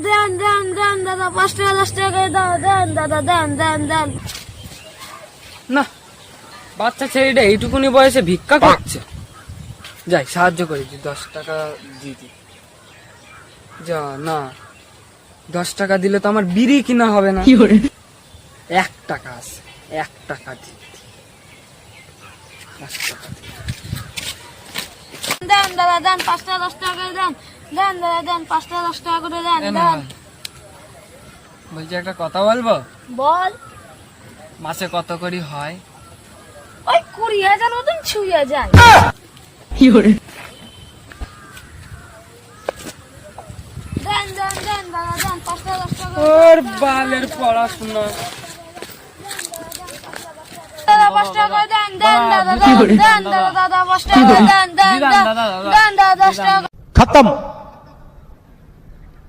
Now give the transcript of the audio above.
দেন দেন দেন দাদা, 5 টাকা 10 টাকা করে দাও, দেন দাদা, দেন দেন দেন। না, বাচ্চা ছেলেটা এইটুকুনি বয়সে ভিক্ষা করছে। যাই সাহায্য করি, 10 টাকা দিদি। যা না, 10 টাকা দিলে তো আমার বিড়ি কিনা হবে না। 1 টাকা আছে, 1 টাকা দিদি। 5 টাকা দিদি। দেন দাদা, দেন 5 টাকা 10 টাকা করে দেন, দেন দাদা, দেন 5 টাকা 10 টাকা করে দেন, দেন। বলছি একটা কথা বলবো? বল। মাসে কত করি হয়? ওই 20,000 মতন ছুঁয়ে যায়। দেন দেন দেন দাদা, দেন 5 টাকা 10 টাকা করে ওর বালের পড়াশোনা। দাদা, 5 টাকা করে দেন, দেন দাদা, দেন দেন দাদা, 5 টাকা করে দেন, দেন দেন দেন দাদা, 10 টাকা। खत्म।